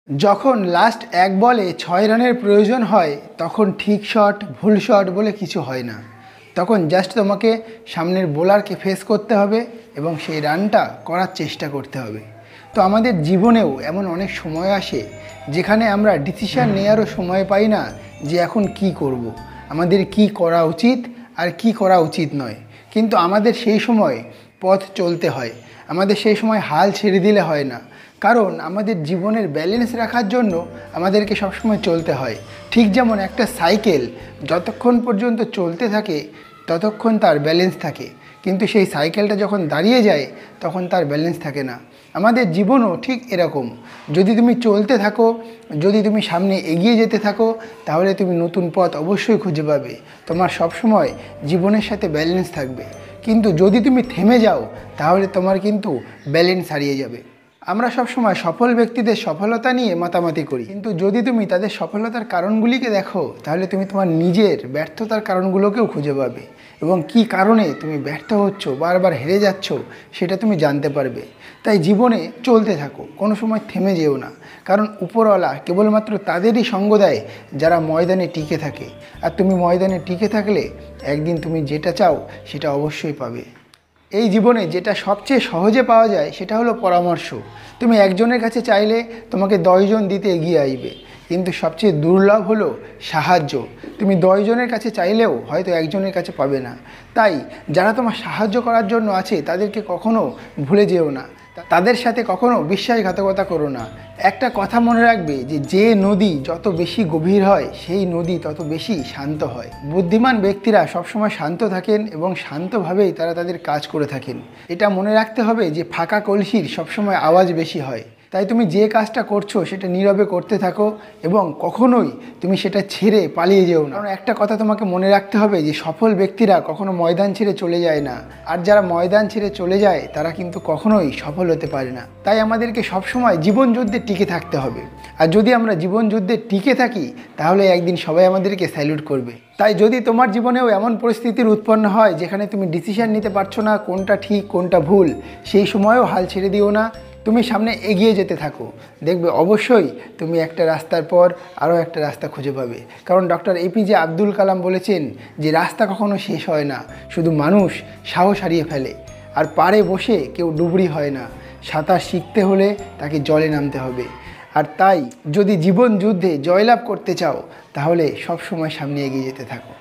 যখন লাস্ট এক বলে ৬ রানের প্রয়োজন হয় তখন ঠিক শট ভুল শট বলে কিছু হয় না। তখন জাস্ট তোমাকে সামনের বোলারকে ফেস করতে হবে এবং সেই রানটা করার চেষ্টা করতে হবে। তো আমাদের জীবনেও এমন অনেক সময় আসে যেখানে আমরা ডিসিশান নেওয়ারও সময় পাই না যে এখন কি করব, আমাদের কি করা উচিত আর কি করা উচিত নয়। কিন্তু আমাদের সেই সময় পথ চলতে হয়, আমাদের সেই সময় হাল ছেড়ে দিলে হয় না। কারণ আমাদের জীবনের ব্যালেন্স রাখার জন্য আমাদেরকে সবসময় চলতে হয়। ঠিক যেমন একটা সাইকেল যতক্ষণ পর্যন্ত চলতে থাকে ততক্ষণ তার ব্যালেন্স থাকে, কিন্তু সেই সাইকেলটা যখন দাঁড়িয়ে যায় তখন তার ব্যালেন্স থাকে না। আমাদের জীবনও ঠিক এরকম, যদি তুমি চলতে থাকো, যদি তুমি সামনে এগিয়ে যেতে থাকো, তাহলে তুমি নতুন পথ অবশ্যই খুঁজে পাবে। তোমার সবসময় জীবনের সাথে ব্যালেন্স থাকবে। কিন্তু যদি তুমি থেমে যাও তাহলে তোমার কিন্তু ব্যালেন্স হারিয়ে যাবে। আমরা সবসময় সফল ব্যক্তিদের সফলতা নিয়ে মাতামাতি করি, কিন্তু যদি তুমি তাদের সফলতার কারণগুলিকে দেখো তাহলে তুমি তোমার নিজের ব্যর্থতার কারণগুলোকেও খুঁজে পাবে এবং কি কারণে তুমি ব্যর্থ হচ্ছ, বারবার হেরে যাচ্ছ, সেটা তুমি জানতে পারবে। তাই জীবনে চলতে থাকো, কোনো সময় থেমে যেও না। কারণ উপরওয়ালা কেবলমাত্র তাদেরই সঙ্গ দেয় যারা ময়দানে টিকে থাকে। আর তুমি ময়দানে টিকে থাকলে একদিন তুমি যেটা চাও সেটা অবশ্যই পাবে। এই জীবনে যেটা সবচেয়ে সহজে পাওয়া যায় সেটা হলো পরামর্শ। তুমি একজনের কাছে চাইলে তোমাকে 10 জন দিতে এগিয়ে আসবে, কিন্তু সবচেয়ে দুর্লভ হলো সাহায্য। তুমি 10 জনের কাছে চাইলেও হয়তো একজনের কাছে পাবে না। তাই যারা তোমার সাহায্য করার জন্য আছে তাদেরকে কখনো ভুলে যেও না, তাদের সাথে কখনো বিশ্বাসঘাতকতা করো না। একটা কথা মনে রাখবে যে নদী যত বেশি গভীর হয় সেই নদী তত বেশি শান্ত হয়। বুদ্ধিমান ব্যক্তিরা সবসময় শান্ত থাকেন এবং শান্তভাবেই তারা তাদের কাজ করে থাকেন। এটা মনে রাখতে হবে যে ফাঁকা কলসির সবসময় আওয়াজ বেশি হয়। তাই তুমি যে কাজটা করছো সেটা নীরবে করতে থাকো এবং কখনোই তুমি সেটা ছেড়ে পালিয়ে যেও না। কারণ একটা কথা তোমাকে মনে রাখতে হবে যে সফল ব্যক্তিরা কখনো ময়দান ছেড়ে চলে যায় না, আর যারা ময়দান ছেড়ে চলে যায় তারা কিন্তু কখনোই সফল হতে পারে না। তাই আমাদেরকে সবসময় জীবন যুদ্ধে টিকে থাকতে হবে। আর যদি আমরা জীবন যুদ্ধে টিকে থাকি তাহলে একদিন সবাই আমাদেরকে স্যালুট করবে। তাই যদি তোমার জীবনেও এমন পরিস্থিতির উৎপন্ন হয় যেখানে তুমি ডিসিশন নিতে পারছো না কোনটা ঠিক কোনটা ভুল, সেই সময়ও হাল ছেড়ে দিও না। তুমি সামনে এগিয়ে যেতে থাকো, দেখবে অবশ্যই তুমি একটা রাস্তার পর আরও একটা রাস্তা খুঁজে পাবে। কারণ ডক্টর এপিজে আব্দুল কালাম বলেছেন যে রাস্তা কখনো শেষ হয় না, শুধু মানুষ সাহস হারিয়ে ফেলে। আর পাড়ে বসে কেউ ডুবুরি হয় না, সাঁতার শিখতে হলে তাকে জলে নামতে হবে। আর তাই যদি জীবন যুদ্ধে জয়লাভ করতে চাও তাহলে সব সময় সামনে এগিয়ে যেতে থাকো।